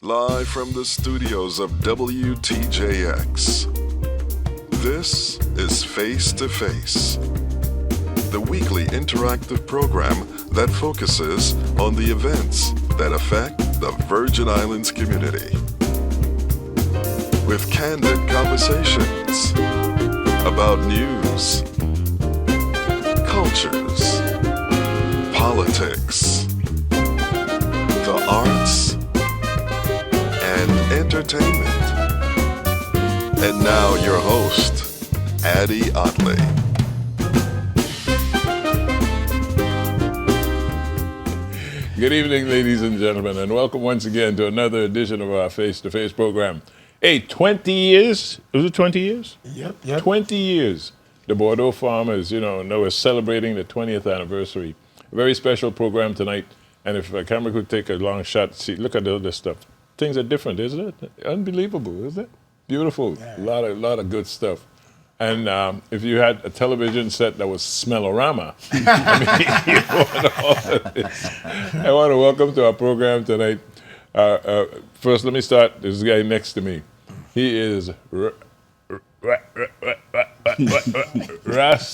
Live from the studios of WTJX. This is Face to Face, the weekly interactive program that focuses on the events that affect the Virgin Islands community. With candid conversations about news, cultures, politics, the arts, and entertainment. And now your host, Addie Ottley. Good evening, ladies and gentlemen, and welcome once again to another edition of our Face-to-Face program. Hey, 20 years? Was it 20 years? Yep. 20 years. The Bordeaux Farmers, now we're celebrating the 20th anniversary. A very special program tonight, and if a camera could take a long shot, see, look at all this stuff. Things are different, isn't it? Unbelievable, isn't it? Beautiful. Yeah. A lot of good stuff. And if you had a television set that was smellorama, you want all of this. I want to welcome to our program tonight. First, let me start. This guy next to me. He is Ras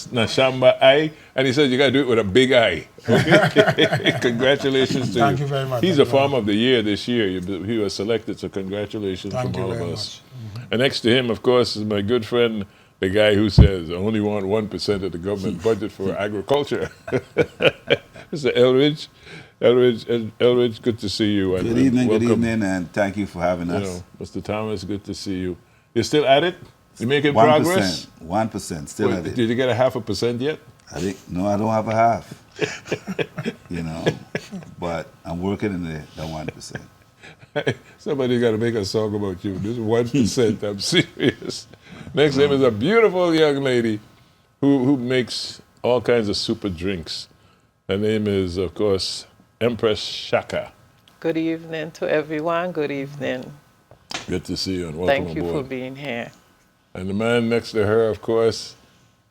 Nashamba I, and he said you got to do it with a big I. Okay? Congratulations to you. Thank you very much. He's the Farmer of the Year this year. He was selected, so congratulations Thank from you all of very us. much. And next to him, of course, is my good friend, the guy who says, I only want 1% of the government budget for agriculture. Mr. Elridge. Elridge, good to see you. Good evening, welcome. and thank you for having us. Mr. Thomas, good to see you. You're still at it? You making 1%, progress? 1%, still at it. Did you get a 0.5% yet? No, I don't have a half. But I'm working in the 1%. Somebody got to make a song about you. This is 1%. I'm serious. Next name is a beautiful young lady who makes all kinds of super drinks. Her name is, of course, Empress Shaka. Good evening to everyone. Good evening. Good to see you and welcome Thank you aboard. for being here. And the man next to her, of course,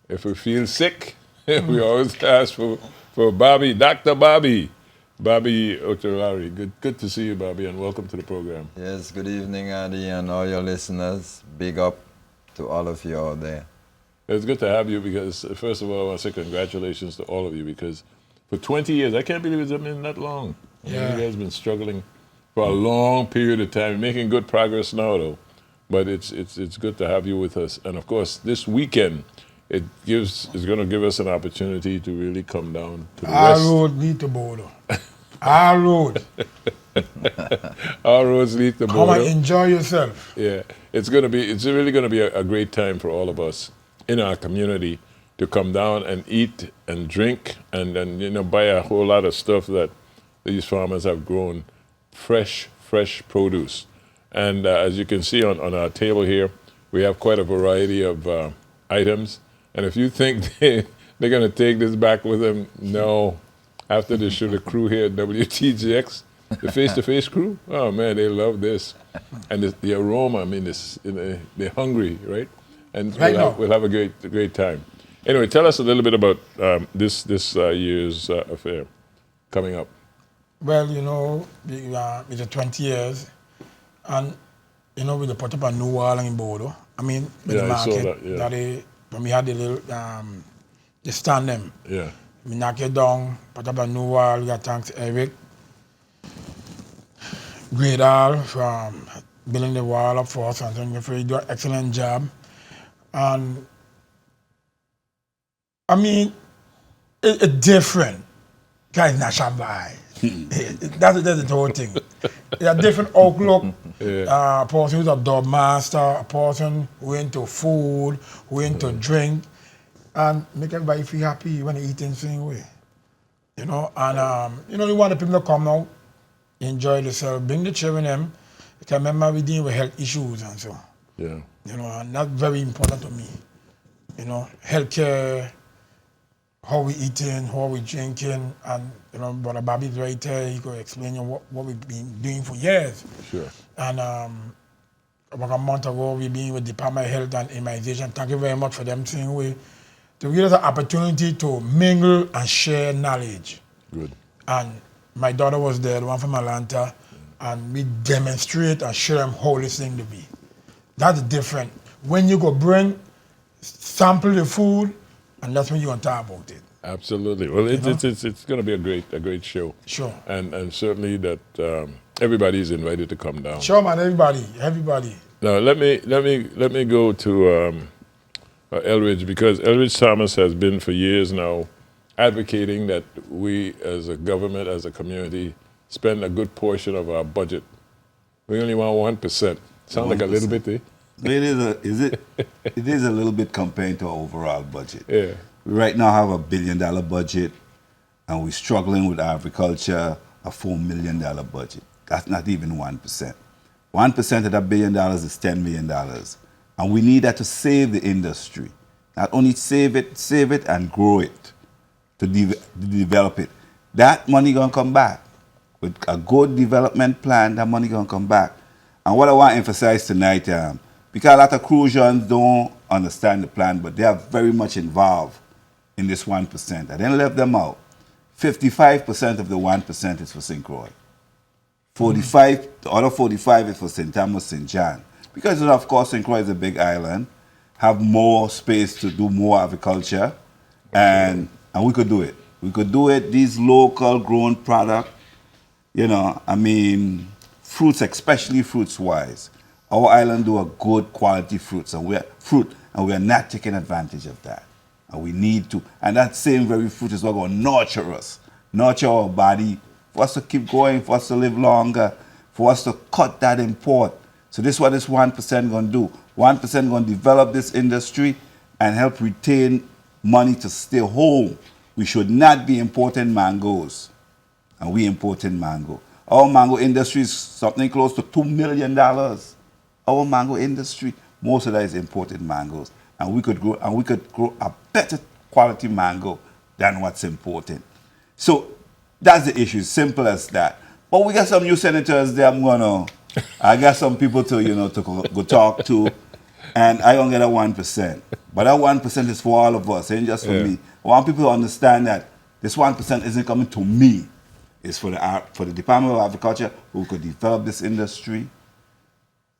if we feel sick, we always ask for Bobby, Dr. Bobby Otolari. Good to see you, Bobby, and welcome to the program. Yes, good evening, Addie, and all your listeners. Big up to all of you out there. It's good to have you because, first of all, I want to say congratulations to all of you because for 20 years, I can't believe it's been that long. Yeah. You guys have been struggling for a long period of time, making good progress now, though. But it's good to have you with us. And, of course, this weekend, is going to give us an opportunity to really come down to the Our west. road lead to Bordeaux. Our road. Our roads lead to Come Bordeaux. and enjoy yourself. Yeah, it's really going to be a great time for all of us in our community to come down and eat and drink and buy a whole lot of stuff that these farmers have grown, fresh produce. And as you can see on our table here, we have quite a variety of items. And if you think they're going to take this back with them, no. After the show, the crew here at WTGX, the face-to-face crew, oh man, they love this. And the aroma, I mean, they're hungry, right? And Right we'll have a great time. Anyway, tell us a little bit about this year's affair coming up. Well, it's a 20 years, and we put up a new wall in Bordeaux. I mean, with the I saw market, that, yeah. when we had the little, the stand them. Yeah. We knock it down, put up a new wall. We got thanks Eric, Great Al from building the wall up for us, and he do an excellent job. And I mean, it's different. Guys, not shy. That's the whole thing. It's a different outlook. Yeah. A person who's a dub master, a person who into food, who into drink, and make everybody feel happy when they eat in the same way. And you want the people to come out, enjoy themselves, bring the children in. Because remember we deal with health issues and so. Yeah. And that's very important to me. Healthcare, how we eating, how we drinking, and Brother Bobby's right there. He could explain what we've been doing for years. Sure. And about a month ago, we've been with Department of Health and Immunization. Thank you very much for them saying we to give us an opportunity to mingle and share knowledge. Good. And my daughter was there, the one from Atlanta, and we demonstrate and show them how this thing to be. That's different. When you go bring, sample the food, and that's when you're gonna talk about it. Absolutely. Well, it's going to be a great show. Sure. And certainly that everybody is invited to come down. Sure, man. Everybody. Now let me go to Elridge, because Elridge Thomas has been for years now advocating that we as a government, as a community, spend a good portion of our budget. We only want 1%. Sound like a little bit, eh? It is a little bit compared to our overall budget. Yeah. We right now have $1 billion budget, and we're struggling with agriculture, a $4 million budget. That's not even 1%. 1% of that $1 billion is $10 million. And we need that to save the industry. Not only save it and grow it, to develop it. That money gonna come back. With a good development plan, that money gonna come back. And what I want to emphasize tonight, because a lot of Crucians don't understand the plan, but they are very much involved in this 1%. I didn't leave them out. 55% of the 1% is for St. Croix. 45, the other 45 is for St. Thomas, St. John. Because, of course, St. Croix is a big island, have more space to do more agriculture, and we could do it. We could do it, these local grown product, fruits, especially fruits-wise. Our island do a good quality fruits, and we are not taking advantage of that. And we need to. And that same very fruit is what going to nurture us, nurture our body, for us to keep going, for us to live longer, for us to cut that import. So this is what this 1% going to do. 1% going to develop this industry and help retain money to stay home. We should not be importing mangoes. And we importing mango. Our mango industry is something close to $2 million. Our mango industry, most of that is imported mangoes. And we could grow a better quality mango than what's imported. So that's the issue, simple as that. But we got some new senators there. I got some people to go talk to, and I don't get a 1%. But that 1% is for all of us, ain't just for me. I want people to understand that this 1% isn't coming to me. It's for the Department of Agriculture, who could develop this industry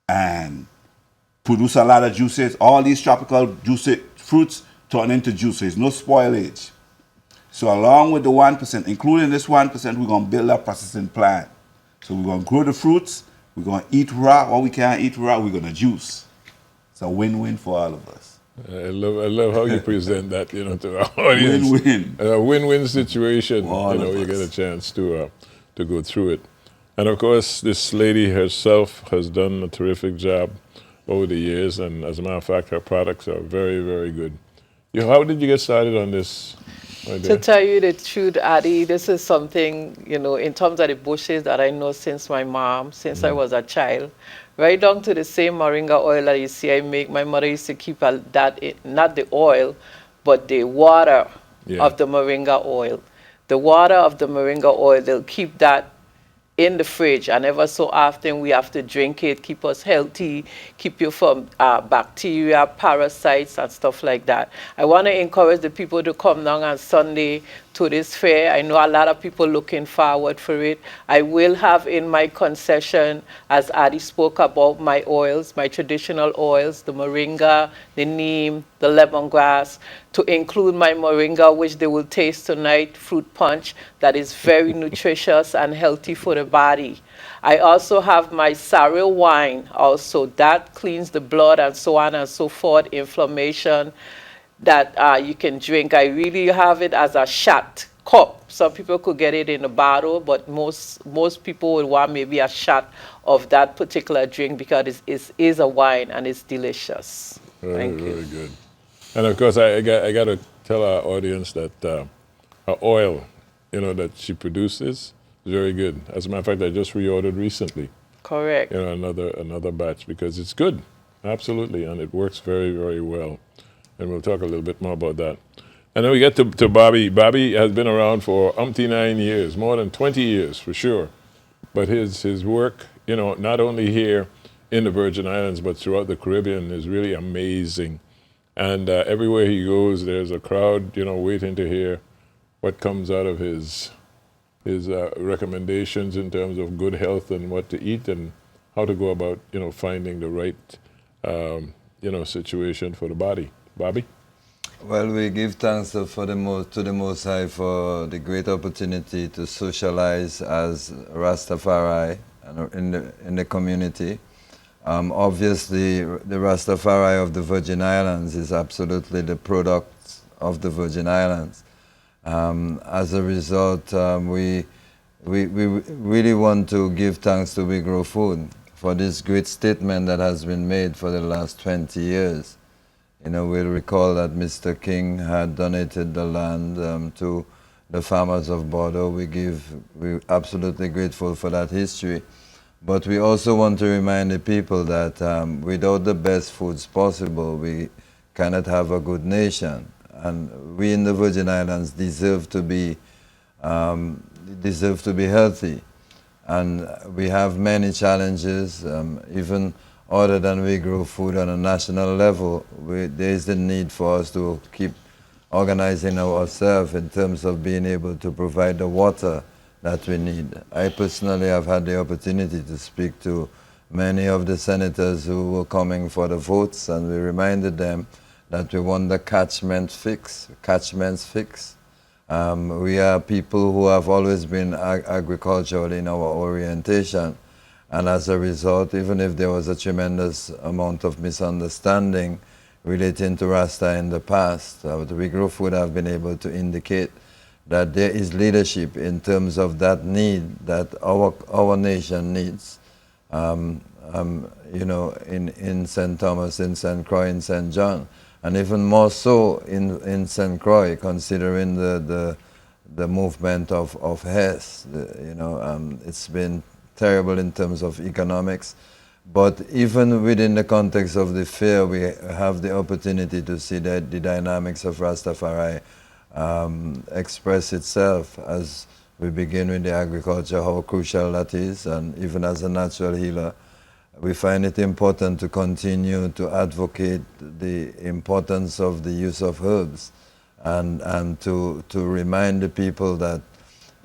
and produce a lot of juices. All these tropical fruits turn into juices, no spoilage. So along with the 1%, including this 1%, we're going to build a processing plant. So we're going to grow the fruits, we're going to eat raw. What we can't eat raw, we're going to juice. It's a win-win for all of us. I love how you present that, to our audience. Win-win. A win-win situation. You get a chance to go through it. And of course, this lady herself has done a terrific job over the years, and as a matter of fact, her products are very, very good. How did you get started on this? To tell you the truth, Addie, this is something, in terms of the bushes that I know since my mom, since I was a child. Right down to the same moringa oil that you see I make. My mother used to keep not the oil, but the water of the moringa oil. The water of the moringa oil, they'll keep that in the fridge, and ever so often we have to drink it, keep us healthy, keep you from bacteria, parasites, and stuff like that. I want to encourage the people to come down on Sunday to this fair. I know a lot of people looking forward for it. I will have in my concession, as Addie spoke about, my oils, my traditional oils, the moringa, the neem, the lemongrass, to include my moringa, which they will taste tonight, fruit punch, that is very nutritious and healthy for the body. I also have my sorrel wine also. That cleans the blood and so on and so forth, inflammation, that you can drink. I really have it as a shot cup. Some people could get it in a bottle, but most people would want maybe a shot of that particular drink because it is a wine and it's delicious. Thank you. Very good. And of course, I got to tell our audience that her oil, that she produces is very good. As a matter of fact, I just reordered recently. Correct. Another batch because it's good, absolutely, and it works very, very well. And we'll talk a little bit more about that. And then we get to Bobby. Bobby has been around for 9 years, more than 20 years for sure. But his work, not only here in the Virgin Islands, but throughout the Caribbean is really amazing. And everywhere he goes, there's a crowd, waiting to hear what comes out of his his recommendations in terms of good health and what to eat and how to go about, finding the right, situation for the body. Bobby? Well, we give thanks to the Most High for the great opportunity to socialize as Rastafari in the community. Obviously, the Rastafari of the Virgin Islands is absolutely the product of the Virgin Islands. As a result, we really want to give thanks to We Grow Food for this great statement that has been made for the last 20 years. We'll recall that Mr. King had donated the land to the farmers of Bordeaux. We're absolutely grateful for that history. But we also want to remind the people that without the best foods possible, we cannot have a good nation. And we in the Virgin Islands deserve to be healthy. And we have many challenges, even other than We Grow Food on a national level. There is the need for us to keep organizing ourselves in terms of being able to provide the water that we need. I personally have had the opportunity to speak to many of the senators who were coming for the votes, and we reminded them that we want the catchments fix. We are people who have always been agricultural in our orientation, and as a result, even if there was a tremendous amount of misunderstanding relating to Rasta in the past, the We Grow Food have been able to indicate that there is leadership in terms of that need that our nation needs. In St. Thomas, in St. Croix, in St. John, and even more so in St. Croix, considering the movement of Hess. It's been terrible in terms of economics, but even within the context of the fair, we have the opportunity to see that the dynamics of Rastafari express itself as we begin with the agriculture, how crucial that is, and even as a natural healer, we find it important to continue to advocate the importance of the use of herbs and to remind the people that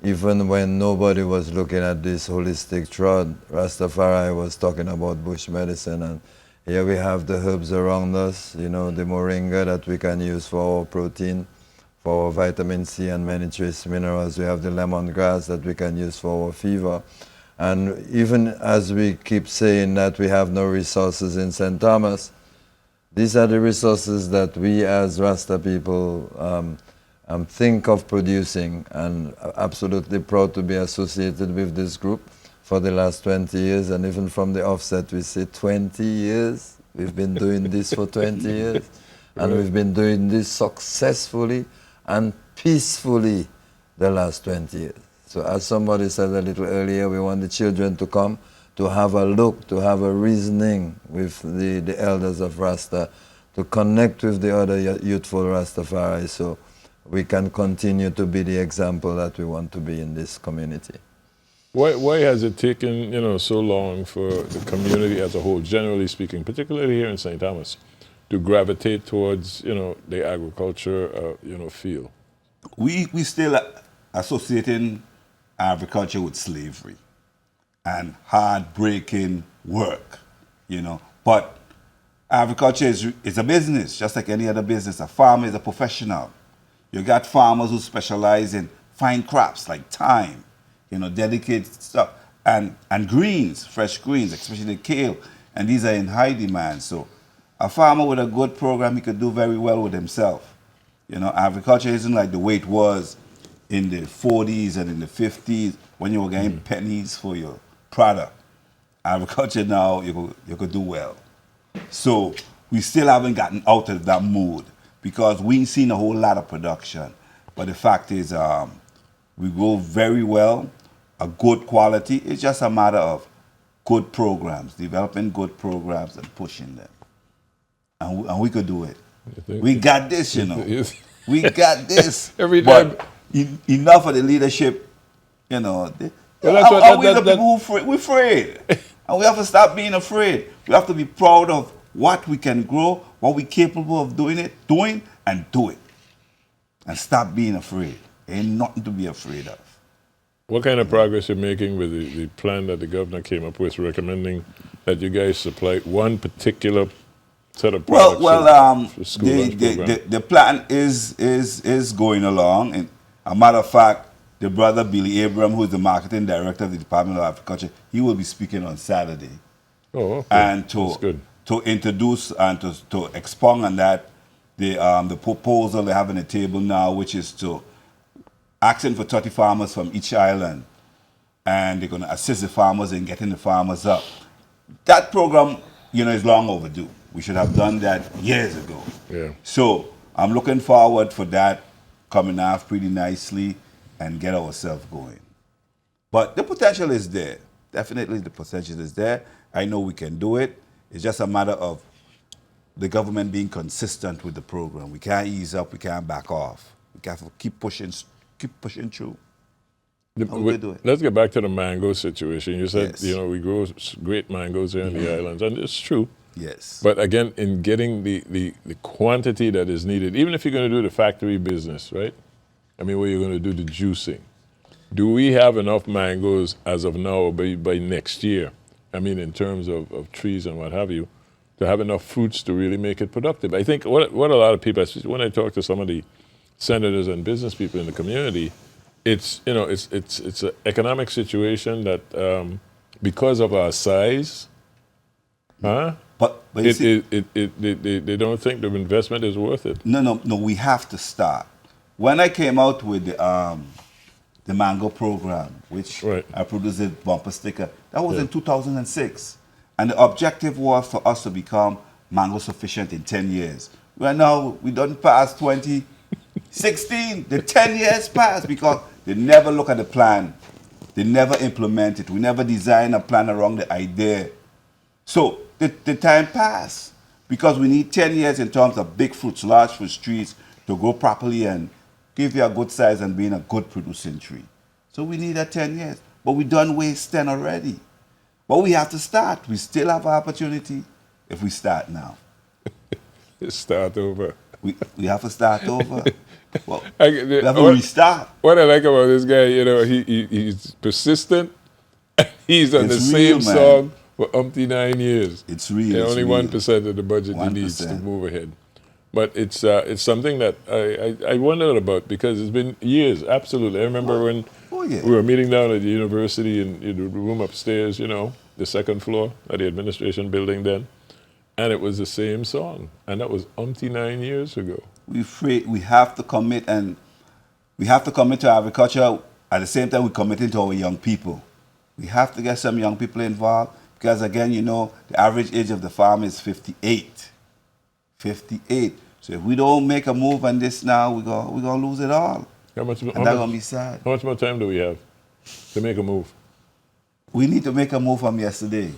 even when nobody was looking at this holistic trod, Rastafari was talking about bush medicine, and here we have the herbs around us, the moringa that we can use for our protein, for our vitamin C and many trace minerals. We have the lemongrass that we can use for our fever. And even as we keep saying that we have no resources in St. Thomas, these are the resources that we as Rasta people think of producing, and absolutely proud to be associated with this group for the last 20 years. And even from the offset, we say 20 years. We've been doing this for 20 years. And we've been doing this successfully and peacefully the last 20 years. So as somebody said a little earlier, we want the children to come to have a look, to have a reasoning with the elders of Rasta, to connect with the other youthful Rastafari, so we can continue to be the example that we want to be in this community. Why has it taken, so long for the community as a whole, generally speaking, particularly here in St. Thomas, to gravitate towards, the agriculture, field? We still associating agriculture with slavery and hard-breaking work, But agriculture is a business, just like any other business. A farmer is a professional. You got farmers who specialize in fine crops like thyme, dedicated stuff, and greens, fresh greens, especially kale, and these are in high demand. So a farmer with a good program, he could do very well with himself. Agriculture isn't like the way it was in the 40s and in the 50s when you were getting pennies for your product. Agriculture now, you could do well. So we still haven't gotten out of that mood because we've seen a whole lot of production. But the fact is, we grow very well, a good quality. It's just a matter of good programs, developing good programs and pushing them. And we could do it. We got this, We got this. Every time. But enough of the leadership, we're afraid. And we have to stop being afraid. We have to be proud of what we can grow, what we're capable of doing, and do it. And stop being afraid. Ain't nothing to be afraid of. What kind of progress you're making with the plan that the governor came up with, recommending that you guys supply one particular set of products for school lunch program? The plan is going along. And a matter of fact, the brother Billy Abram, who is the marketing director of the Department of Agriculture, he will be speaking on Saturday. Oh, okay. And That's good. to introduce and to expound on that, the proposal they have on the table now, which is to asking for 30 farmers from each island, and they're going to assist the farmers in getting the farmers up. That program, is long overdue. We should have done that years ago. Yeah. So I'm looking forward for that coming off pretty nicely and get ourselves going. But the potential is there. Definitely the potential is there. I know we can do it. It's just a matter of the government being consistent with the program. We can't ease up, we can't back off. We have to keep pushing through. Let's get back to the mango situation. You said, Yes. We grow great mangoes here in the islands, and it's true. Yes. But again, in getting the quantity that is needed, even if you're going to do the factory business, right? I mean, where you're going to do the juicing, do we have enough mangoes as of now or by next year? I mean, in terms of trees and what have you, to have enough fruits to really make it productive. I think what a lot of people, especially when I talk to some of the senators and business people in the community, it's an economic situation that because of our size, But you see, they don't think the investment is worth it. no, we have to start. When I came out with the mango program, which Right. I produced a bumper sticker, that was in 2006. And the objective was for us to become mango sufficient in 10 years. Right now, we done past 2016. The 10 years passed because they never look at the plan. They never implement it. We never design a plan around the idea. So the time passed because we need 10 years in terms of big fruits, large fruit trees to grow properly and give you a good size and being a good producing tree. So we need that 10 years. But we done waste 10 already. But we have to start. We still have an opportunity if we start now. Start over. We have to start over. Well, I- we have to restart. What I like about this guy, he's persistent. He's on It's the real, same man. song for 9 years. It's real. And it's only real. 1% of the budget he needs to 1%. move ahead. But it's something that I wondered about because it's been years. Absolutely. I remember when yeah. we were meeting down at the university in the room upstairs, the second floor at the administration building then, and it was the same song. And that was 9 years ago. We have to commit, and we have to commit to agriculture. At the same time, we're committing to our young people. We have to get some young people involved because, again, the average age of the farm is 58. 58. So if we don't make a move on this now, we're gonna lose it all. And that's gonna be sad. How much more time do we have to make a move? We need to make a move from yesterday.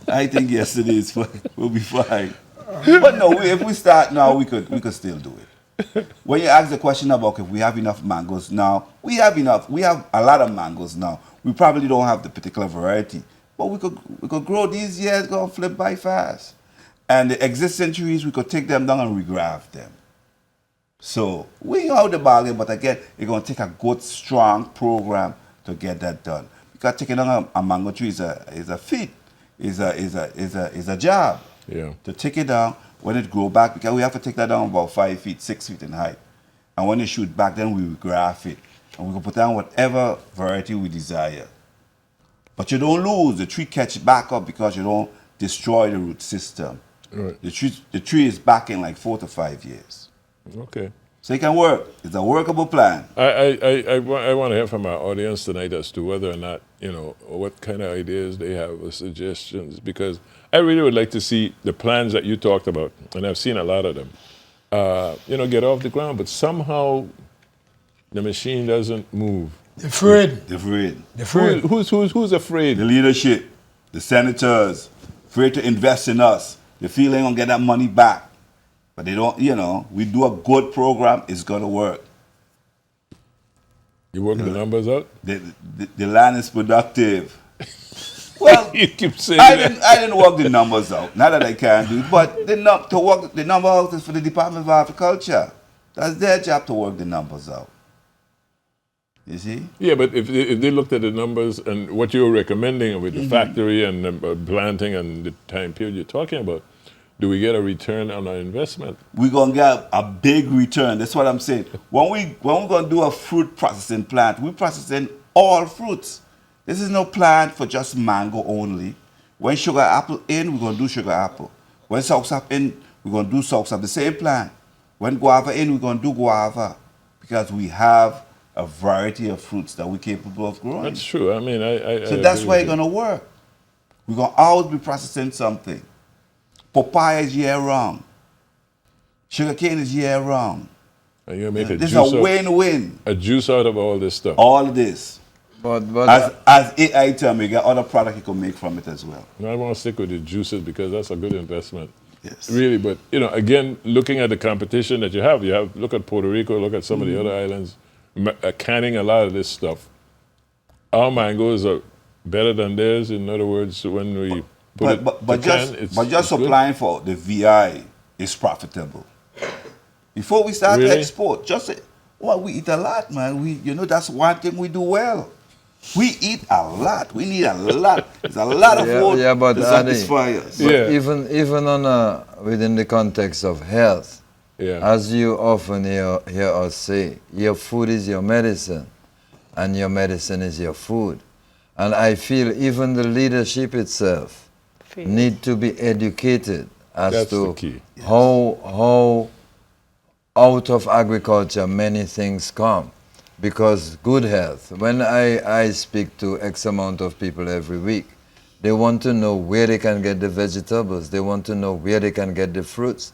I think yesterday will be fine. But no, if we start now, we could still do it. When you ask the question about if we have enough mangoes now, we have enough. We have a lot of mangoes now. We probably don't have the particular variety, but we could grow these years, go flip by fast. And the existing trees, we could take them down and regraft them. So we know the bargain, but again, it's going to take a good, strong program to get that done. Because taking down a mango tree is a feat, is a job. Yeah. To take it down when it grow back, because we have to take that down about 5 feet, 6 feet in height. And when it shoot back, then we regraft it. And we can put down whatever variety we desire. But you don't lose. The tree catch back up because you don't destroy the root system. Right. The tree is back in like 4 to 5 years. Okay. So it can work. It's a workable plan. I want to hear from our audience tonight as to whether or not, what kind of ideas they have or suggestions, because I really would like to see the plans that you talked about, and I've seen a lot of them, get off the ground, but somehow the machine doesn't move. They're afraid. They're afraid. They're afraid. Who's afraid? The leadership, the senators, afraid to invest in us. They feel they don't get that money back. But they don't, we do a good program, it's going to work. You work the numbers out? The land is productive. Well, You keep saying I that. didn't work the numbers out. Not that I can't do it, but to work the number out is for the Department of Agriculture. That's their job to work the numbers out. You see? Yeah, but if they looked at the numbers and what you're recommending with the factory and the planting and the time period you're talking about, do we get a return on our investment? We're going to get a big return. That's what I'm saying. When we're going to do a fruit processing plant, we're processing all fruits. This is no plant for just mango only. When sugar apple in, we're going to do sugar apple. When soursop in, we're going to do soursop, the same plant. When guava in, we're going to do guava. Because we have a variety of fruits that we're capable of growing. That's true. I mean, So that's why it's going to work. We're going to always be processing something. Papaya is year-round. Sugarcane is year-round. And you're going to make This is a win-win. a juice out of all this stuff. All of this. But As AI term, you got other product you can make from it as well. No, I want to stick with the juices because that's a good investment. Yes. Really, but again, looking at the competition that you have, look at Puerto Rico, look at some of the other islands, canning a lot of this stuff. Our mangoes are better than theirs. In other words, when we put But just supplying for the VI is profitable. Before we start Really? export, we eat a lot, man. That's one thing we do well. We eat a lot. We need a lot. There's a lot of food to satisfy us. But even on within the context of health, as you often hear us say, your food is your medicine, and your medicine is your food. And I feel even the leadership itself need to be educated as to how out of agriculture many things come. Because good health, when I speak to X amount of people every week, they want to know where they can get the vegetables, they want to know where they can get the fruits.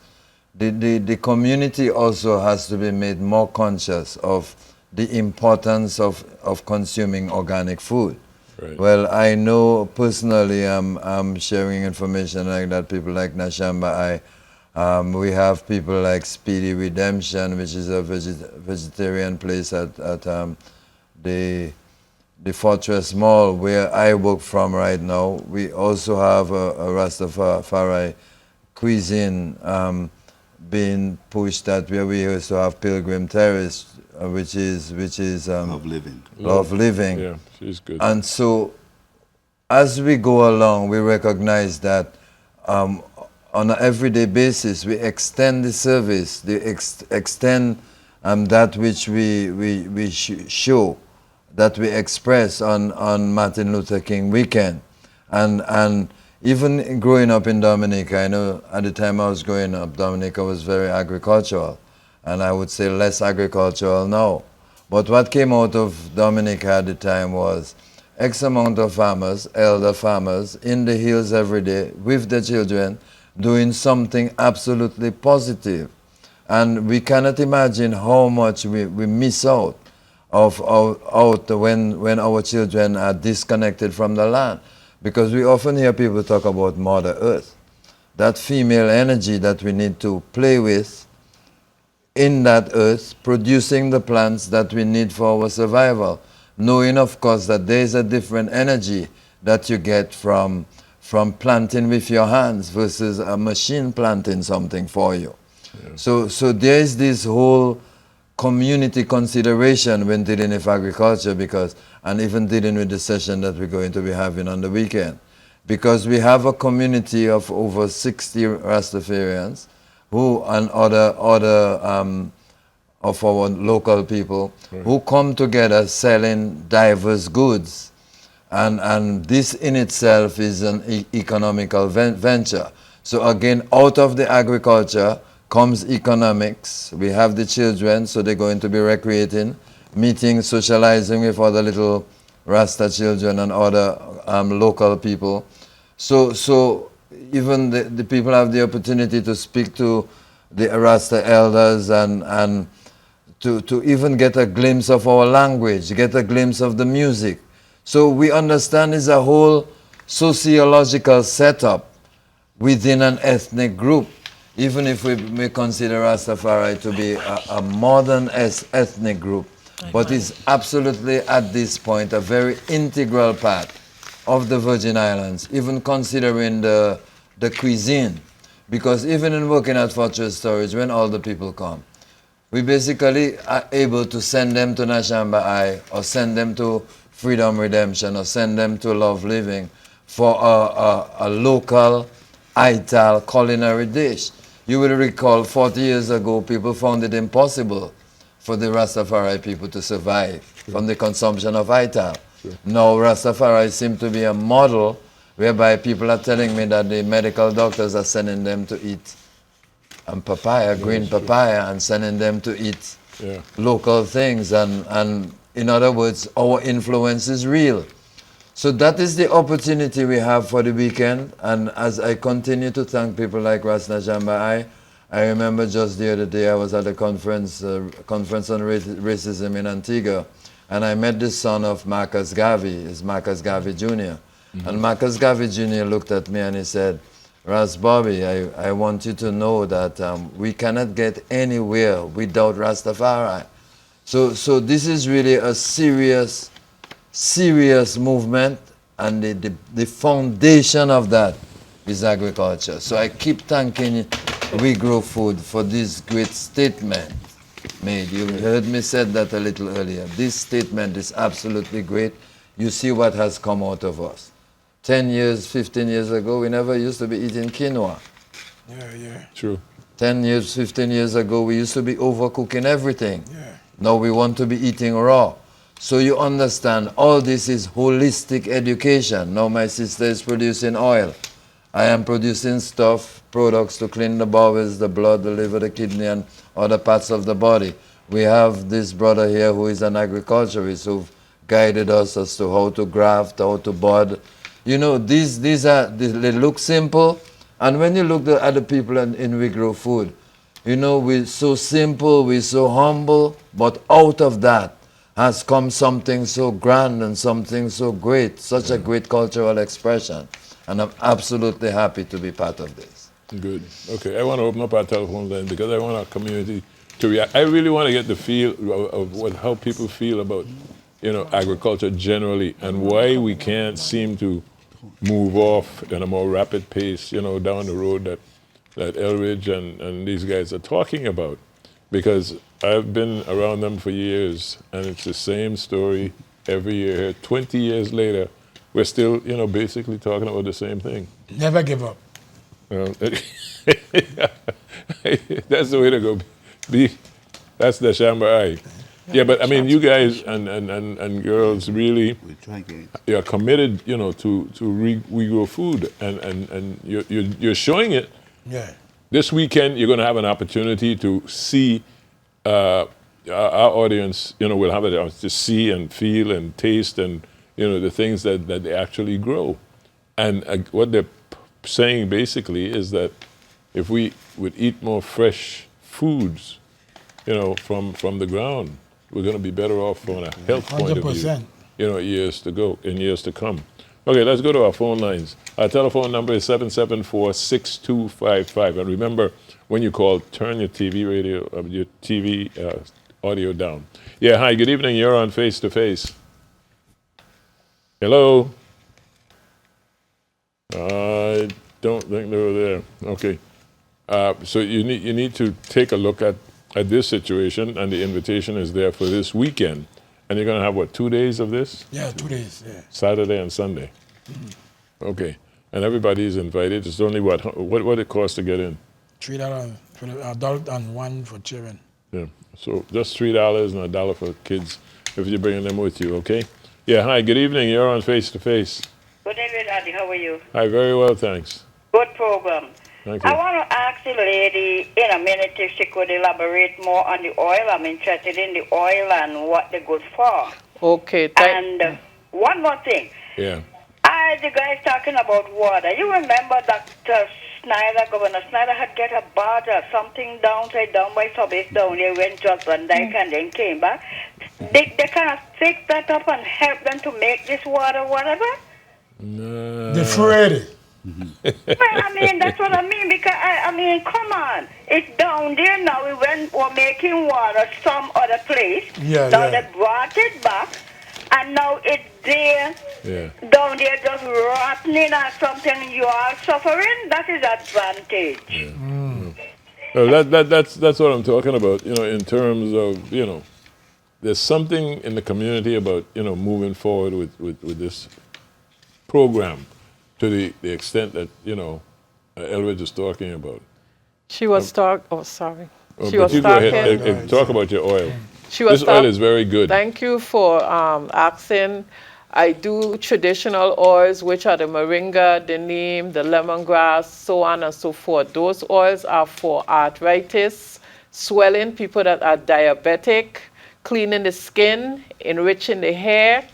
The community also has to be made more conscious of the importance of consuming organic food. Right. Well, I know personally I'm sharing information like that, people like Nashamba, we have people like Speedy Redemption, which is a vegetarian place at the Fortress Mall, where I work from right now. We also have a Rastafari cuisine being pushed that where we also have Pilgrim Terrace, which is Love living. Love living. Yeah, she's good. And so, as we go along, we recognize that on an everyday basis, we extend the service, extend that which we show, that we express on Martin Luther King weekend. And even growing up in Dominica, I know at the time I was growing up, Dominica was very agricultural, and I would say less agricultural now. But what came out of Dominica at the time was X amount of farmers, elder farmers, in the hills every day with their children, doing something absolutely positive. And we cannot imagine how much we miss out when our children are disconnected from the land. Because we often hear people talk about Mother Earth. That female energy that we need to play with in that earth, producing the plants that we need for our survival. Knowing, of course, that there is a different energy that you get from planting with your hands versus a machine planting something for you. Yeah. So there is this whole community consideration when dealing with agriculture, and even dealing with the session that we're going to be having on the weekend. Because we have a community of over 60 Rastafarians and other of our local people who come together selling diverse goods. And this in itself is an economical venture. So again, out of the agriculture comes economics. We have the children, so they're going to be recreating, meeting, socializing with other little Rasta children and other local people. So even the people have the opportunity to speak to the Rasta elders and to even get a glimpse of our language, get a glimpse of the music. So we understand it's a whole sociological setup within an ethnic group, even if we may consider Rastafari to be a modern ethnic group. But it's absolutely at this point a very integral part of the Virgin Islands, even considering the cuisine. Because even in working at Fortress Storage, when all the people come, we basically are able to send them to Nashamba Eye or send them to Freedom Redemption or send them to Love Living for a local ITAL culinary dish. You will recall 40 years ago, people found it impossible for the Rastafari people to survive from the consumption of ITAL. Now Rastafari seems to be a model whereby people are telling me that the medical doctors are sending them to eat papaya, green papaya, and sending them to eat local things. And in other words, our influence is real. So that is the opportunity we have for the weekend. And as I continue to thank people like Rasna Jamba, I remember just the other day I was at a conference on racism in Antigua, and I met the son of Marcus Garvey. It's Marcus Garvey Jr. And Marcus Garvey Jr. looked at me and he said, Ras Bobby, I want you to know that we cannot get anywhere without Rastafari. So this is really a serious movement, and the foundation of that is agriculture. So I keep thanking We Grow Food for this great statement made. You heard me said that a little earlier. This statement is absolutely great. You see what has come out of us. 10 years, 15 years ago, we never used to be eating quinoa. Yeah. True. 10 years, 15 years ago, we used to be overcooking everything. Yeah. Now we want to be eating raw. So you understand, all this is holistic education. Now my sister is producing oil. I am producing products to clean the bowels, the blood, the liver, the kidney, and other parts of the body. We have this brother here who is an agriculturist who guided us as to how to graft, how to bud. You know, they look simple, and when you look at the people in We Grow Food, you know, we're so simple, we're so humble, but out of that has come something so grand and something so great, such a great cultural expression. And I'm absolutely happy to be part of this. Good. Okay, I want to open up our telephone line because I want our community to react. I really want to get the feel of how people feel about, agriculture generally and why we can't seem to move off in a more rapid pace, down the road that Elridge and these guys are talking about. Because I've been around them for years, and it's the same story every year. 20 years later, we're still, basically talking about the same thing. Never give up. That's the way to go. That's the Shamba Eye. Yeah, but I mean, you guys and girls really are committed, to We Grow Food, and you're showing it. Yeah. This weekend, you're going to have an opportunity to see our audience. Will have it to see and feel and taste and the things that they actually grow. And what they're saying basically is that if we would eat more fresh foods, from the ground, we're going to be better off from a health point of view. 100%. Years to go, in years to come. Okay, let's go to our phone lines. Our telephone number is 774-6255. And remember, when you call, turn your TV audio down. Yeah, hi, good evening. You're on Face to Face. Hello? I don't think they were there. Okay. So you need to take a look at this situation, and the invitation is there for this weekend. And you're going to have, 2 days of this? Yeah, 2 days, yeah. Saturday and Sunday. Okay. And everybody is invited. It's only what it costs to get in? $3 for the adult and $1 for children. Yeah. So just $3 and $1 for kids if you're bringing them with you, okay? Yeah, hi, good evening. You're on Face to Face. Good evening, Addie. How are you? Hi, very well, thanks. Good program. Thank you. I want to ask the lady in a minute if she could elaborate more on the oil. I'm interested in the oil and what they're good for. Okay. And one more thing. Yeah. The guy's talking about water. You remember Dr. Snyder, Governor Snyder had get a bath or something downside down by Subway down there, went just Van Dyke and then came back. They kind of fix that up and help them to make this water whatever? No. They're ready. Well, I mean, that's what I mean, because, come on. It's down there now. We're making water some other place. Now they brought it back, and now it's there, down there just rotting or something. You are suffering. That is advantage. Well, that's what I'm talking about. In terms of there's something in the community about moving forward with this program to the extent that Elridge is talking about. She was talking. Oh, sorry. She But was you go ahead talking. and talk about your oil. She was This oil is very good. Thank you for asking. I do traditional oils, which are the moringa, the neem, the lemongrass, so on and so forth. Those oils are for arthritis, swelling, people that are diabetic, cleaning the skin, enriching the hair.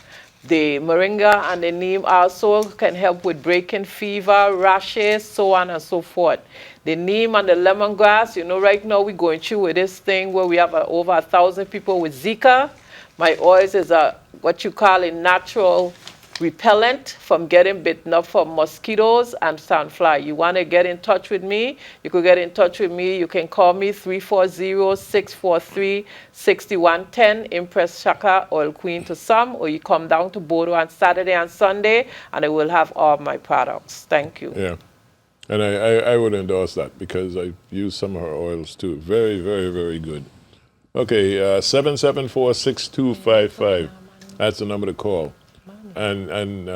The moringa and the neem also can help with breaking fever, rashes, so on and so forth. The neem and the lemongrass, right now we're going through with this thing where we have over 1,000 people with Zika. My oils is what you call a natural repellent from getting bitten up from mosquitoes and sandfly. You want to get in touch with me, you could get in touch with me. You can call me 340-643-6110, Empress Shaka, Oil Queen to some, or you come down to Bodo on Saturday and Sunday, and I will have all my products. Thank you. Yeah. And I would endorse that because I use some of her oils too. Very, very, very good. Okay, 774-6255. That's the number to call. And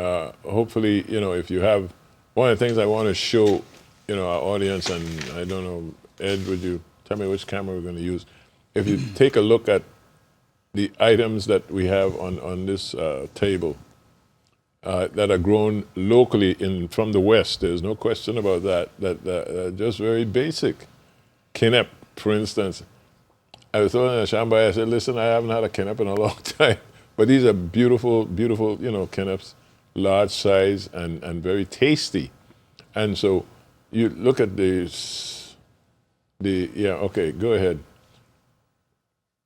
hopefully, if you have, one of the things I want to show, our audience, and I don't know, Ed, would you tell me which camera we're going to use? If you take a look at the items that we have on this table that are grown locally from the West, there's no question about that just very basic. Kinep, for instance. I was telling Shambai, I said, listen, I haven't had a kinep in a long time. But these are beautiful, beautiful, kineps, large size and very tasty. And so you look at okay, go ahead.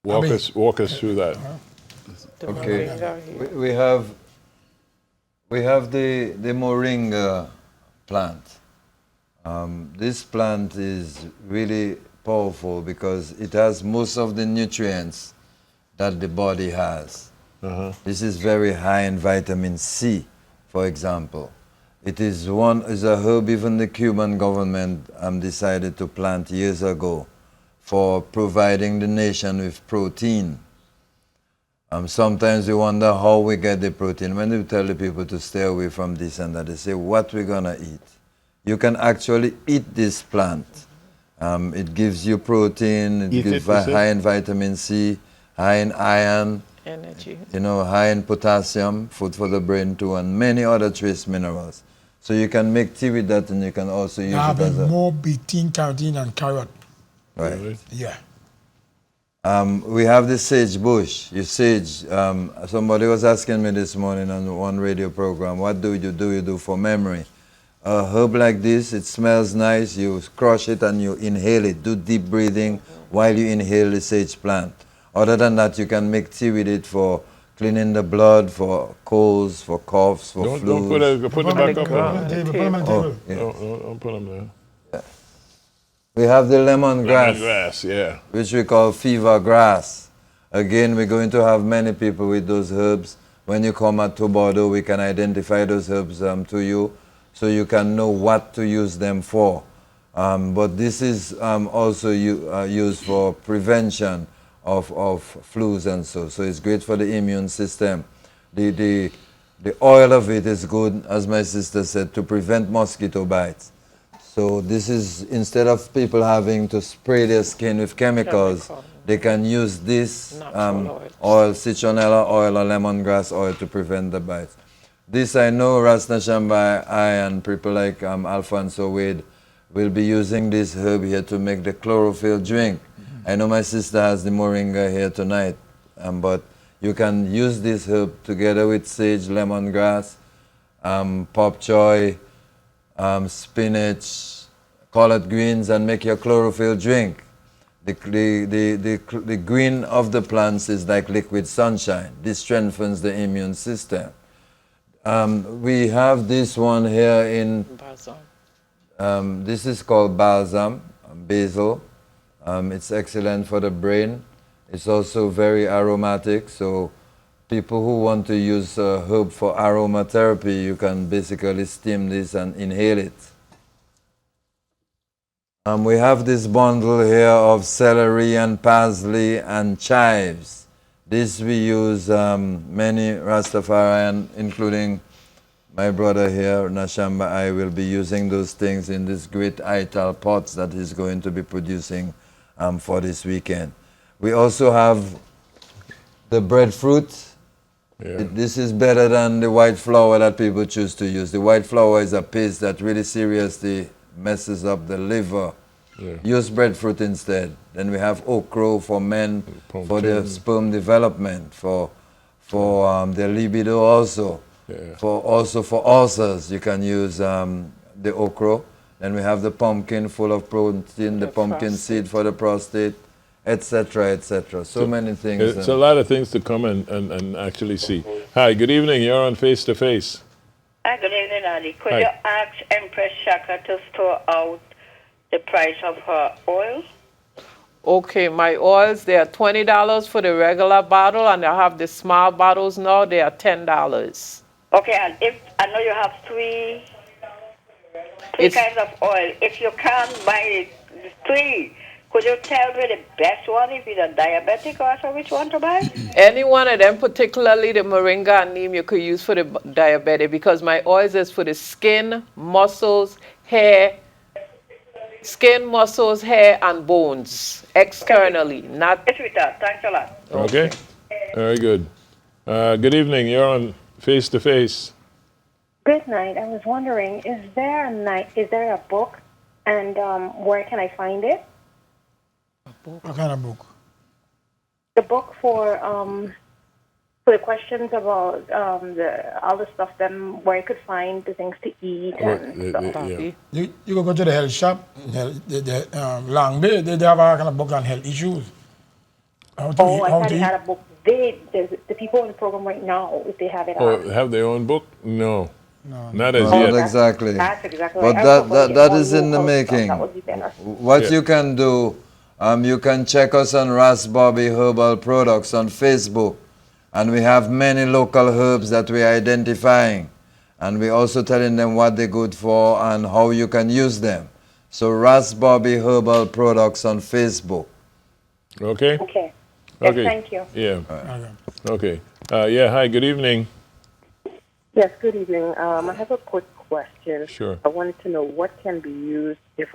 Walk us through that. Okay, we have the moringa plant. This plant is really powerful because it has most of the nutrients that the body has. This is very high in vitamin C, for example. It is a herb even the Cuban government decided to plant years ago for providing the nation with protein. Sometimes we wonder how we get the protein. When we tell the people to stay away from this and that, they say, what we're gonna eat? You can actually eat this plant. It gives you protein, it gives high in vitamin C, high in iron, energy. High in potassium, food for the brain too, and many other trace minerals. So you can make tea with that, and you can also use it as more betaine, carotene, and carrot. Right. Really? Yeah. We have the sage bush. Somebody was asking me this morning on one radio program, what do you do for memory? A herb like this, it smells nice, you crush it and you inhale it. Do deep breathing while you inhale the sage plant. Other than that, you can make tea with it for cleaning the blood, for colds, for coughs, for flus. Don't put it back up. Put them on the table. Yeah. Don't put them there. We have the lemongrass, yeah. which we call fever grass. Again, we're going to have many people with those herbs. When you come to Bordeaux, we can identify those herbs to you, so you can know what to use them for. But this is also used for prevention of flus and so it's great for the immune system. The oil of it is good, as my sister said, to prevent mosquito bites. So this is, instead of people having to spray their skin with chemicals, they can use this oil, citronella oil or lemongrass oil to prevent the bites. This I know Rasta Shambai, I and people like Alfonso Wade will be using this herb here to make the chlorophyll drink. I know my sister has the moringa here tonight, but you can use this herb together with sage, lemongrass, pop choy, spinach, collard greens, and make your chlorophyll drink. The green of the plants is like liquid sunshine. This strengthens the immune system. We have this one here in balsam. This is called balsam, basil. It's excellent for the brain. It's also very aromatic, so people who want to use herb for aromatherapy, you can basically steam this and inhale it. We have this bundle here of celery and parsley and chives. This we use, many Rastafarian, including my brother here, Nashamba, I will be using those things in this great ital pots that he's going to be producing for this weekend. We also have the breadfruit. Yeah. This is better than the white flour that people choose to use. The white flour is a paste that really seriously messes up the liver. Yeah. Use breadfruit instead. Then we have okra for men, for their sperm development, for their libido also. Yeah. For ulcers, you can use the okra. Then we have the pumpkin full of protein, the pumpkin seed for the prostate, etc., etc. So many things. It's a lot of things to come and actually see. Hi, good evening. You're on Face to Face. Hi, good evening, Addie. Could Hi. you ask Empress Shaka to store out the price of her oil? Okay, my oils, they are $20 for the regular bottle, and I have the small bottles now, they are $10. Okay, and if I know you have three kinds of oil, if you can't buy the three, could you tell me the best one if you're diabetic or so, which one to buy? Any one of them, particularly the moringa and neem, you could use for the diabetic, because my oils is for the skin, muscles, hair, and bones, externally, not... Yes, sweetheart. Thanks a lot. Okay. Very good. Good evening. You're on Face to Face. Good night. I was wondering, is there a book, and where can I find it? What kind of book? The book for the questions about all the stuff, then where I could find the things to eat and stuff. Yeah. You can go to the health shop, Long Bay, they have a kind of book on health issues. I thought they had a book. The people in the program right now, if they have it Oh, on. have their own book? No. Not as Not yet. exactly. That's exactly But right. that is in the That making. would be better. What Yeah. you can do, you can check us on Ras Bobby Herbal Products on Facebook. And we have many local herbs that we're identifying. And we're also telling them what they're good for and how you can use them. So Ras Bobby Herbal Products on Facebook. Okay? Okay. Yes, Okay. thank you. Yeah. Okay. Okay. Yeah, hi, good evening. Yes, good evening. I have a quick question. Sure. I wanted to know what can be used if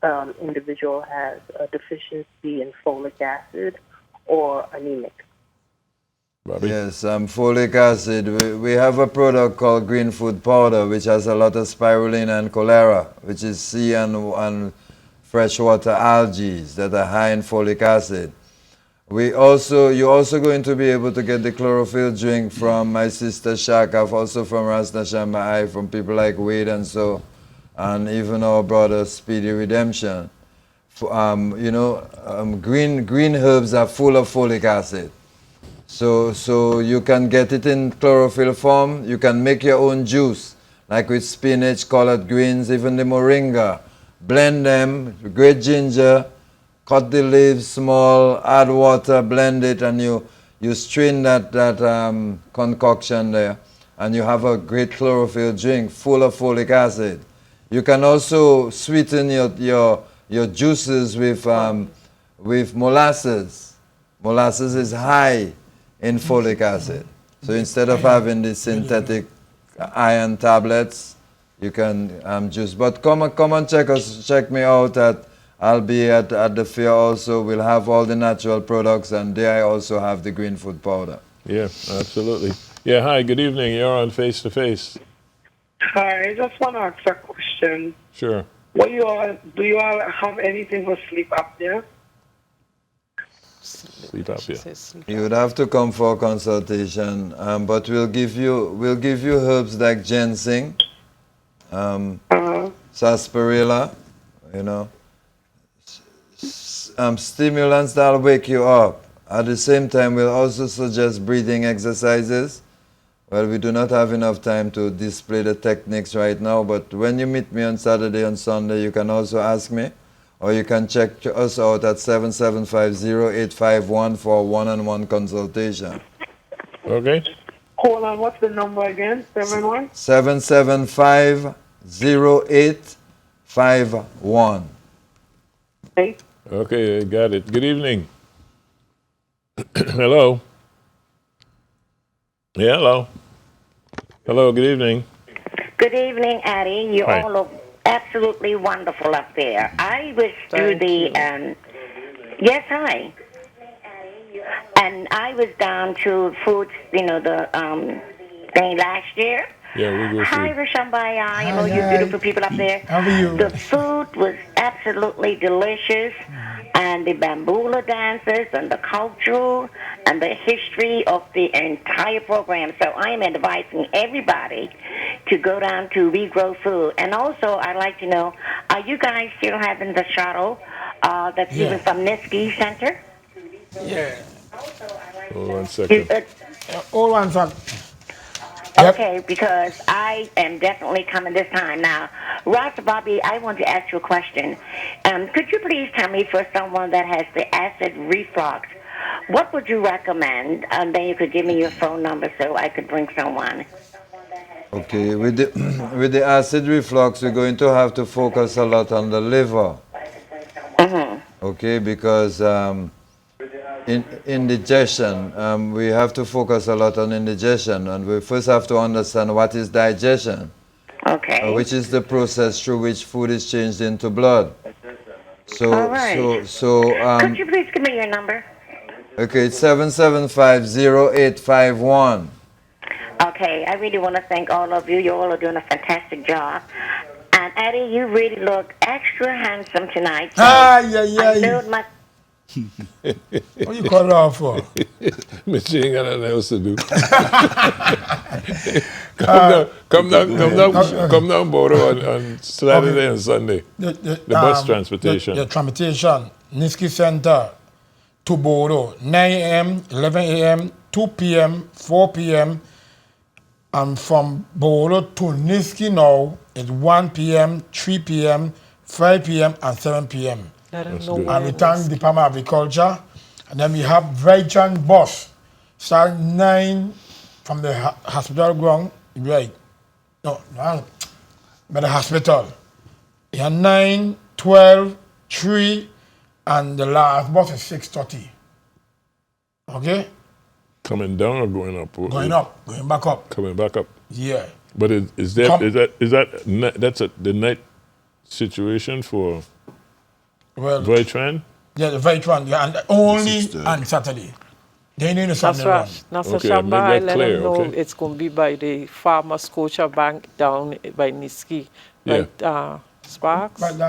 an individual has a deficiency in folic acid or anemic. Bobby? Yes, folic acid. We have a product called green food powder, which has a lot of spirulina and cholera, which is sea and freshwater algae that are high in folic acid. You're also going to be able to get the chlorophyll drink from my sister Shaka, also from Rastashamba, from people like Wade and even our brother Speedy Redemption. Green herbs are full of folic acid. So you can get it in chlorophyll form. You can make your own juice, like with spinach, collard greens, even the moringa. Blend them, grate ginger, cut the leaves small, add water, blend it, and you strain that concoction there, and you have a great chlorophyll drink full of folic acid. You can also sweeten your juices with molasses. Molasses is high in folic acid. So instead of having the synthetic iron tablets, you can juice. But come and check me out I'll be at the fair also. We'll have all the natural products, and there I also have the green food powder. Yeah, absolutely. Yeah, hi, good evening. You're on Face to Face. Hi, I just want to ask a question. Sure. Do you all have anything for sleep apnea? Sleep up, yeah. You would have to come for a consultation, but we'll give you herbs like ginseng, sarsaparilla, stimulants that'll wake you up. At the same time, we'll also suggest breathing exercises. Well, we do not have enough time to display the techniques right now, but when you meet me on Saturday and Sunday, you can also ask me, or you can check us out at 7750-851 for a one-on-one consultation. Okay. Hold on, what's the number again? 71? 775-0851. Okay, got it. Good evening. Hello. Yeah, hello. Hello, good evening. Good evening, Addie. You Hi. all look absolutely wonderful up there. I was through the, yes, hi. And I was down to foods, the thing last year. Yeah, we go Hi, food. Rashambaya. You know, you beautiful people up there. How are you? The food was absolutely delicious. And the bambula dances and the cultural and the history of the entire program. So I am advising everybody to go down to Regrow Food. And also, I'd like to know, are you guys still having the shuttle that's even from Niski Center? Yeah. Hold on a second. Hold on, son. Okay, because I am definitely coming this time. Now, Ross Bobby, I want to ask you a question. Could you please tell me, for someone that has the acid reflux, what would you recommend? And then you could give me your phone number so I could bring someone. Okay, with the acid reflux, we're going to have to focus a lot on the liver. Okay, because indigestion, we have to focus a lot on indigestion, and we first have to understand what is digestion. Okay. Which is the process through which food is changed into blood. So, all right. Could you please give me your number? Okay, it's 775-0851. Okay, I really want to thank all of you. You all are doing a fantastic job. And Addie, you really look extra handsome tonight. So I know my... What you call it off for? But you ain't got nothing else to do. Come down, Bodo on Saturday and Sunday. The bus transportation. The transportation, Niski Center to Bodo, 9 a.m., 11 a.m., 2 p.m., 4 p.m., and from Bodo to Niski now, it's 1 p.m., 3 p.m., 5 p.m., and 7 p.m. And we thank the Department of Agriculture. And then we have Brighton bus, starting 9 from the hospital ground, right? No, by the hospital. We have 9, 12, 3, and the last bus is 6:30. Okay? Coming down or going up? Going up, going back up. Coming back up. Yeah. But is the night situation for Vitran? Yeah, the Vitran, yeah, and only on Saturday. They need Sunday run. That's Shamba. I let them know it's going to be by the Farmers Scotia Bank down by Niski. Yeah. Sparks? By the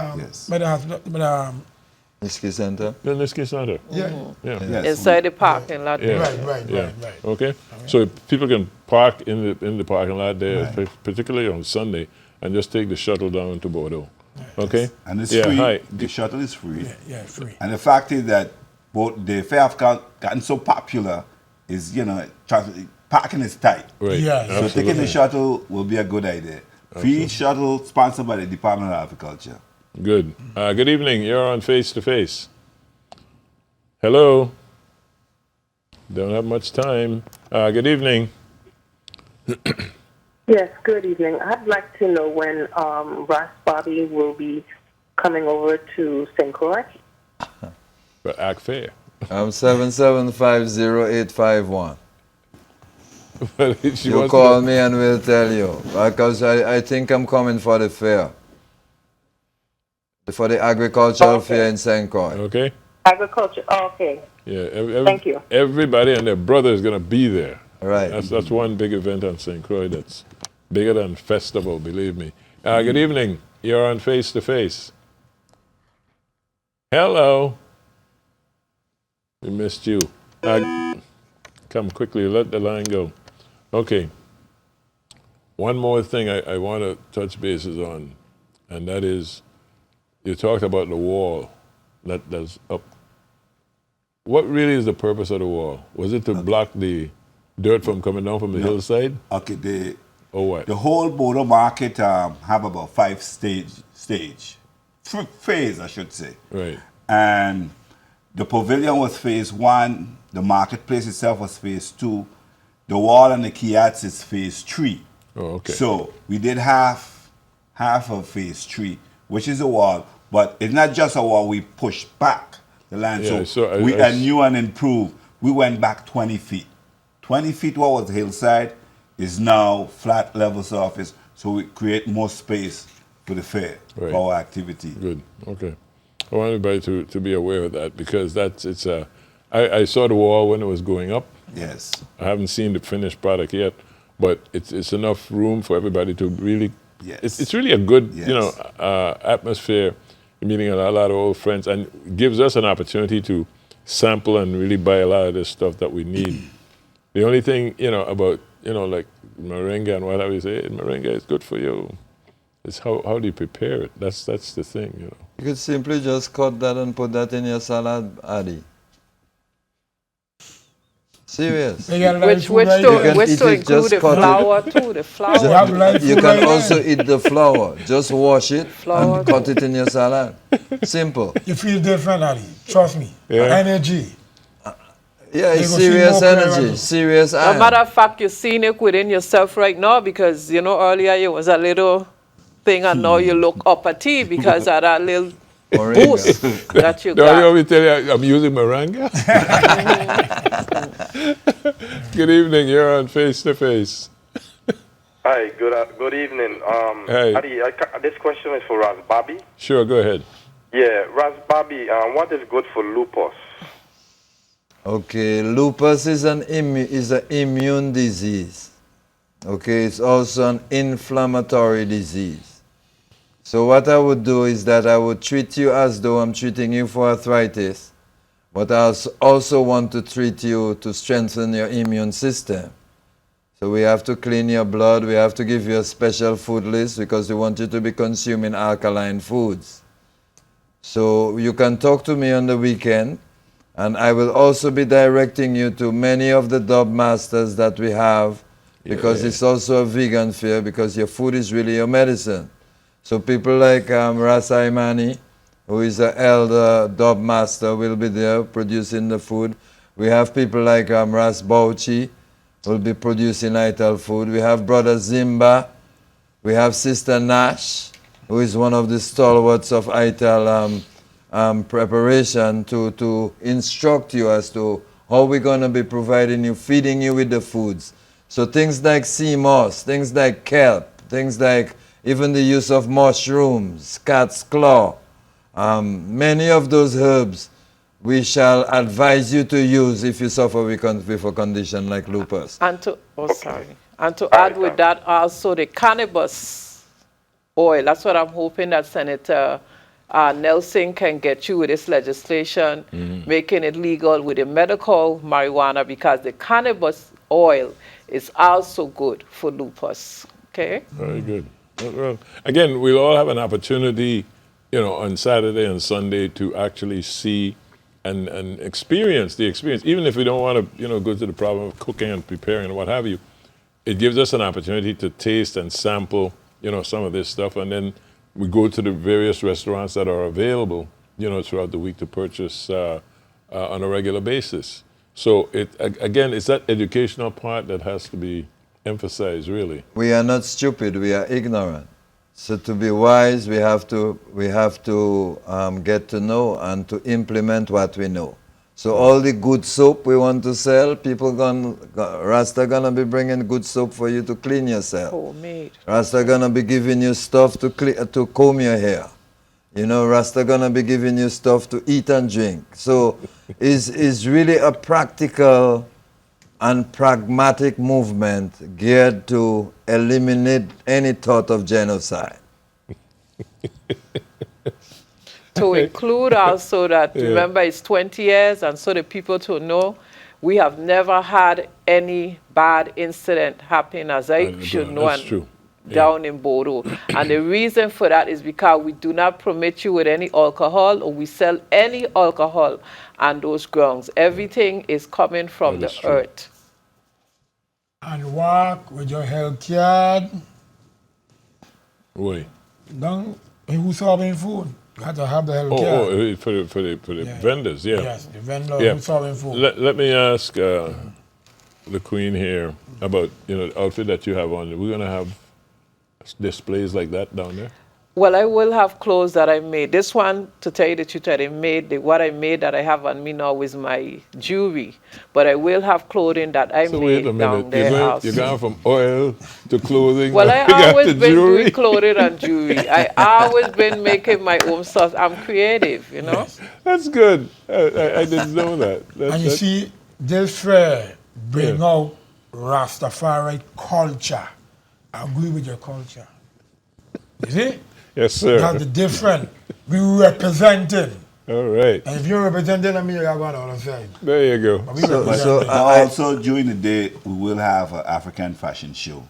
Niski Center? The Niski Center. Yeah. Yes. Inside the parking lot. Yeah. Right. Okay. So people can park in the parking lot there, particularly on Sunday, and just take the shuttle down to Bordeaux. Okay? And it's free. Hi. The shuttle is free. Yeah, free. And the fact is that both the fare have gotten so popular is, parking is tight. Right. Yeah, So taking the shuttle will be a good idea. Free shuttle sponsored by the Department of Agriculture. Good. Good evening. You're on Face to Face. Hello. Don't have much time. Good evening. Yes, good evening. I'd like to know when Ross Bobby will be coming over to St. Croix. For Act Fair. 775-0851. You call me and we'll tell you. Because I think I'm coming for the fair. For the agricultural fair in St. Croix. Okay. Agriculture, okay. Yeah. Thank you. Everybody and their brother is going to be there. Right. That's one big event on St. Croix that's bigger than festival, believe me. Good evening. You're on Face to Face. Hello. We missed you. Come quickly, let the line go. Okay. One more thing I want to touch bases on, and that is, you talked about the wall that's up. What really is the purpose of the wall? Was it to block the dirt from coming down from the hillside? Okay, or what? The whole Bodo market have about 5 phase, I should say. Right. And the pavilion was phase 1, the marketplace itself was phase 2, the wall and the kiosks is phase 3. Oh, okay. So we did half of phase 3, which is a wall, but it's not just a wall. We push back the land. Yeah, so we knew and improved. We went back 20 feet. 20 feet what was the hillside is now flat level surface. So we create more space for the fair, for our activity. Good. Okay. I want everybody to be aware of that because I saw the wall when it was going up. Yes. I haven't seen the finished product yet, but it's enough room for everybody to really. Yes. It's really a good atmosphere. Meeting a lot of old friends and gives us an opportunity to sample and really buy a lot of this stuff that we need. The only thing about like moringa and whatever you say, moringa is good for you. It's how do you prepare it? That's the thing, You could simply just cut that and put that in your salad, Addie. Serious. Which to include the flour too, the flour. You can also eat the flour. Just wash it and cut it in your salad. Simple. You feel different, Addie. Trust me. Energy. Yeah, it's serious energy, serious iron. As a matter of fact, you're seeing it within yourself right now because, earlier you was a little thing and now you look upper T because of that little boost that you got. Do you want me to tell you I'm using moringa? Good evening, you're on Face to Face. Hi, good evening. Hey. Addie, this question is for Raz Bobby. Sure, go ahead. Yeah, Raz Bobby, what is good for lupus? Okay, lupus is an immune disease. Okay, it's also an inflammatory disease. So what I would do is that I would treat you as though I'm treating you for arthritis, but I also want to treat you to strengthen your immune system. So we have to clean your blood, we have to give you a special food list because we want you to be consuming alkaline foods. So you can talk to me on the weekend, and I will also be directing you to many of the dub masters that we have because it's also a vegan fair because your food is really your medicine. So people like Ras Imani, who is an elder dub master, will be there producing the food. We have people like Ras Bauchi, who will be producing ITAL food. We have Brother Zimba. We have Sister Nash, who is one of the stalwarts of ITAL preparation to instruct you as to how we're going to be providing you, feeding you with the foods. So things like sea moss, things like kelp, things like even the use of mushrooms, cat's claw, many of those herbs we shall advise you to use if you suffer with a condition like lupus. And to add with that also the cannabis oil. That's what I'm hoping that Senator Nelson can get you with this legislation, making it legal with the medical marijuana because the cannabis oil is also good for lupus. Okay? Very good. Well, again, we'll all have an opportunity, on Saturday and Sunday to actually see and experience the experience. Even if we don't want to, go to the problem of cooking and preparing and what have you, it gives us an opportunity to taste and sample, some of this stuff. And then we go to the various restaurants that are available, throughout the week to purchase on a regular basis. So, again, it's that educational part that has to be emphasized, really. We are not stupid, we are ignorant. So to be wise, we have to get to know and to implement what we know. So all the good soap we want to sell, Rasta gonna be bringing good soap for you to clean yourself. Homemade. Rasta gonna be giving you stuff to comb your hair. Rasta gonna be giving you stuff to eat and drink. So it's really a practical and pragmatic movement geared to eliminate any thought of genocide. To include also that, remember, it's 20 years, and so the people to know, we have never had any bad incident happen, as I should know, that's true. Down in Bodo. And the reason for that is because we do not permit you with any alcohol, or we sell any alcohol on those grounds. Everything is coming from the earth. And walk with your health card. Wait. Who's serving food? You have to have the health card. For the vendors, Yes, the vendor who's serving food. Let me ask the Queen here about the outfit that you have on. We're gonna have displays like that down there. Well, I will have clothes that I made. This one, to tell you the truth, what I made that I have on me now is my jewelry. But I will have clothing that I So made wait a down minute, there. you're going from oil to clothing. Well, I you got always to been jewelry? doing clothing and jewelry. I always been making my own stuff. I'm creative, you know. That's good. I didn't know that. And you see, this fair bring out Rastafari culture. I agree with your culture. You see? Yes, sir. That's the different. We representing. All right. And if you're representing, I mean, you got one on the side. There you go. But we representing. Also, during the day, we will have an African fashion show.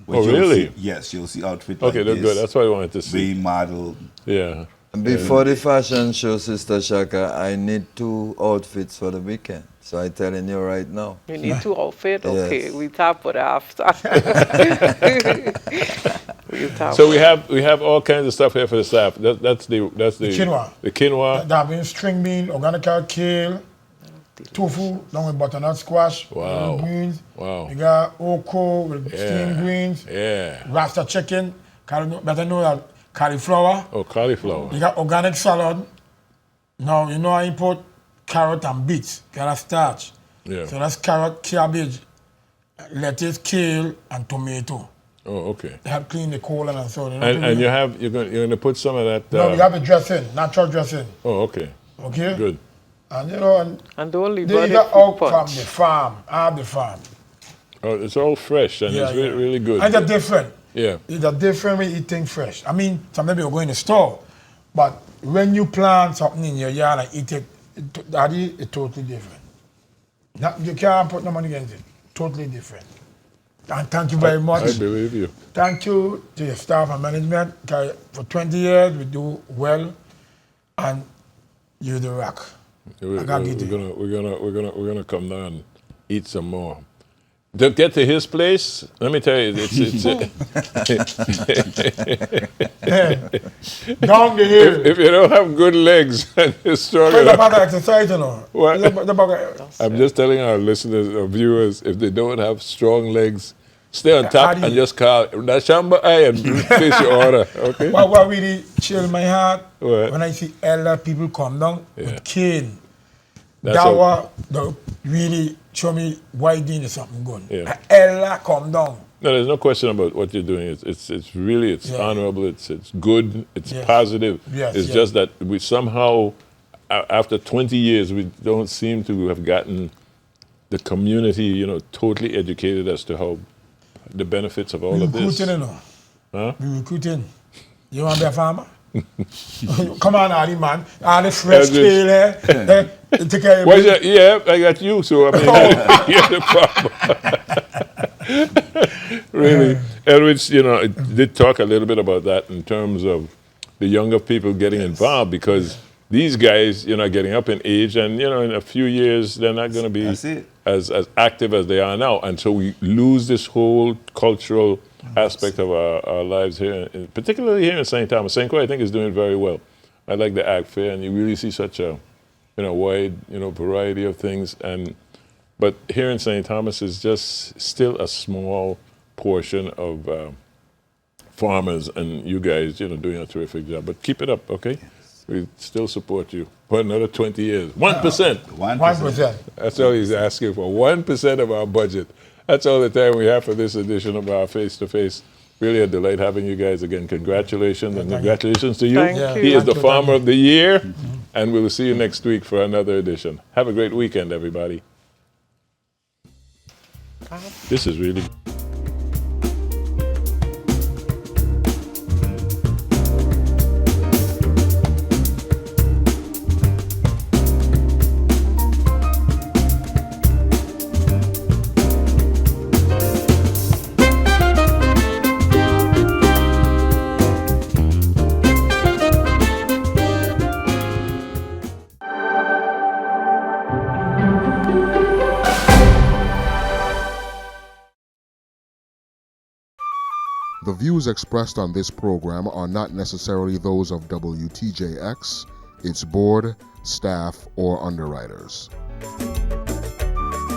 Oh, really? Yes, you'll see outfits like Okay, that's this. good. That's what I wanted to see. Being modeled. Yeah. Before the fashion show, Sister Shaka, I need 2 outfits for the weekend. So I'm telling you right now. You need 2 outfits? Yes. Okay, we talk for the after. So we have all kinds of stuff here for the staff. That's the quinoa. The quinoa. That means string bean, organic kale, tofu, along with butternut squash, greens. Wow. You got oko with steamed greens. Yeah. Rasta chicken, better know that cauliflower. Oh, cauliflower. You got organic salad. Now, you know I import carrot and beets, carrot starch. Yeah. So that's carrot, cabbage, lettuce, kale, and tomato. Oh, okay. They help clean the colon and so on. And you're going to put some of that. No, we have a dressing, natural dressing. Oh, okay. Okay. Good. And you know, and the only they got out from the farm, out of the farm. Oh, it's all fresh and it's really, really good. And they're different. Yeah. It's a different way eating fresh. I mean, sometimes you go in the store, but when you plant something in your yard and eat it, it's totally different. You can't put no money against it. Totally different. And thank you very much. I believe you. Thank you to your staff and management. For 20 years, we do well, and you're the rock. We're gonna come down and eat some more. To get to his place, let me tell you, it's down the hill. If you don't have good legs and you're struggling. It's about exercise, you know. What? It's about, I'm just telling our listeners or viewers, if they don't have strong legs, stay on top and just call Nashamba and place your order. Okay. What really chilled my heart What? when I see elder people come down with cane. That's That really show me why doing something good. Yeah. Elder come down. No, there's no question about what you're doing. It's really honorable. It's good. It's positive. Yes, it's just that we somehow, after 20 years, we don't seem to have gotten the community, totally educated as to how the benefits of all of this. Recruiting, you know. Huh? We recruiting. You want to be a farmer? Come on, Ali, man. All the fresh kale here. Take care of well, yeah, I got you, so I mean, you're the farmer. Really. Elwich, it did talk a little bit about that in terms of the younger people getting involved, because these guys, getting up in age, and, in a few years, they're not going to be as active as they are now. And so we lose this whole cultural aspect of our lives here, particularly here in St. Thomas. St. Croix, I think, is doing very well. I like the Ag Fair, and you really see such a wide variety of things. But here in St. Thomas is just still a small portion of farmers, and you guys, doing a terrific job. But keep it up, okay? Yes. We still support you for another 20 years. 1%. 1%. That's all he's asking for. 1% of our budget. That's all the time we have for this edition of our Face to Face. Really a delight having you guys again. Congratulations, and congratulations to you. Thank you. He is the Farmer of the Year, and we'll see you next week for another edition. Have a great weekend, everybody. This is really... The views expressed on this program are not necessarily those of WTJX, its board, staff, or underwriters.